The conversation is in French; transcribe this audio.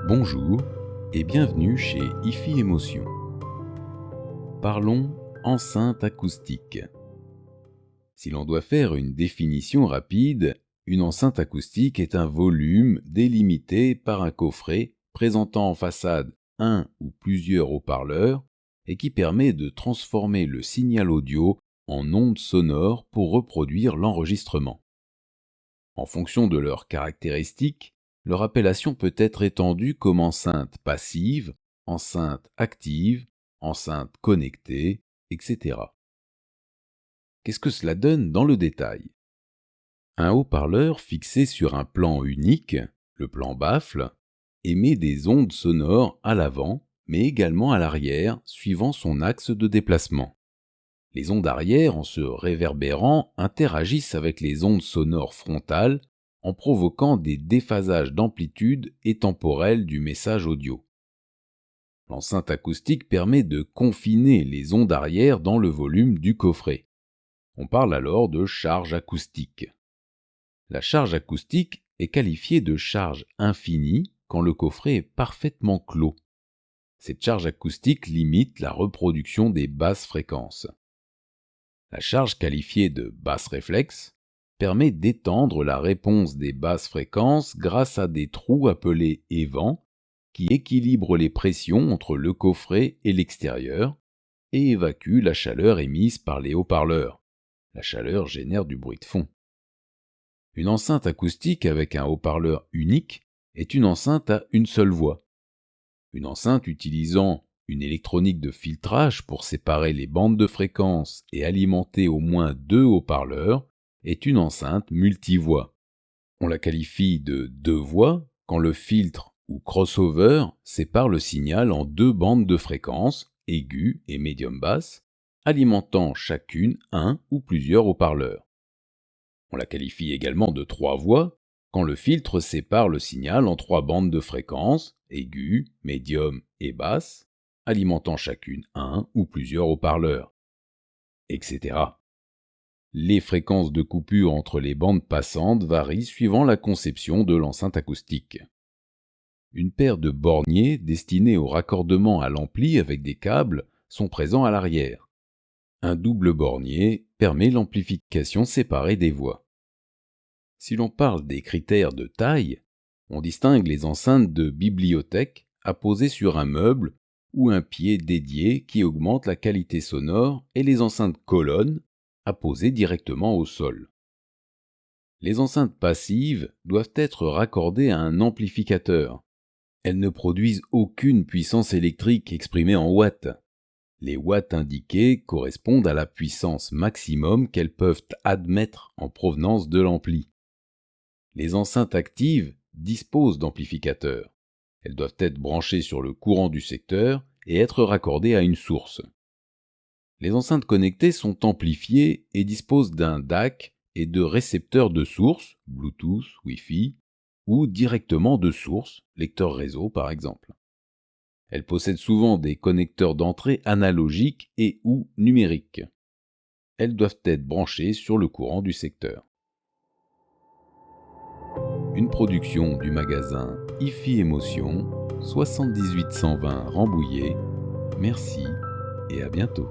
Bonjour et bienvenue chez IFI Émotion. Parlons enceinte acoustique. Si l'on doit faire une définition rapide, une enceinte acoustique est un volume délimité par un coffret présentant en façade un ou plusieurs haut-parleurs et qui permet de transformer le signal audio en ondes sonores pour reproduire l'enregistrement. En fonction de leurs caractéristiques, leur appellation peut être étendue comme enceinte passive, enceinte active, enceinte connectée, etc. Qu'est-ce que cela donne dans le détail ? Un haut-parleur fixé sur un plan unique, le plan baffle, émet des ondes sonores à l'avant, mais également à l'arrière, suivant son axe de déplacement. Les ondes arrière, en se réverbérant, interagissent avec les ondes sonores frontales en provoquant des déphasages d'amplitude et temporelle du message audio. L'enceinte acoustique permet de confiner les ondes arrière dans le volume du coffret. On parle alors de charge acoustique. La charge acoustique est qualifiée de charge infinie quand le coffret est parfaitement clos. Cette charge acoustique limite la reproduction des basses fréquences. La charge qualifiée de basse réflexe permet d'étendre la réponse des basses fréquences grâce à des trous appelés évents qui équilibrent les pressions entre le coffret et l'extérieur et évacuent la chaleur émise par les haut-parleurs. La chaleur génère du bruit de fond. Une enceinte acoustique avec un haut-parleur unique est une enceinte à une seule voix. Une enceinte utilisant une électronique de filtrage pour séparer les bandes de fréquences et alimenter au moins 2 haut-parleurs est une enceinte multivoix. On la qualifie de 2 voix quand le filtre ou crossover sépare le signal en 2 bandes de fréquences, aiguë et médium basse, alimentant chacune un ou plusieurs haut-parleurs. On la qualifie également de 3 voix quand le filtre sépare le signal en 3 bandes de fréquences, aiguë, médium et basse, alimentant chacune un ou plusieurs haut-parleurs, etc. Les fréquences de coupure entre les bandes passantes varient suivant la conception de l'enceinte acoustique. Une paire de borniers destinés au raccordement à l'ampli avec des câbles sont présents à l'arrière. Un double bornier permet l'amplification séparée des voix. Si l'on parle des critères de taille, on distingue les enceintes de bibliothèque apposées sur un meuble ou un pied dédié qui augmente la qualité sonore et les enceintes colonnes apposées directement au sol. Les enceintes passives doivent être raccordées à un amplificateur. Elles ne produisent aucune puissance électrique exprimée en watts. Les watts indiqués correspondent à la puissance maximum qu'elles peuvent admettre en provenance de l'ampli. Les enceintes actives disposent d'amplificateurs. Elles doivent être branchées sur le courant du secteur et être raccordées à une source. Les enceintes connectées sont amplifiées et disposent d'un DAC et de récepteurs de source, Bluetooth, Wi-Fi, ou directement de source, lecteur réseau par exemple. Elles possèdent souvent des connecteurs d'entrée analogiques et ou numériques. Elles doivent être branchées sur le courant du secteur. Une production du magasin IFI Émotion, 78 120 Rambouillet. Merci et à bientôt.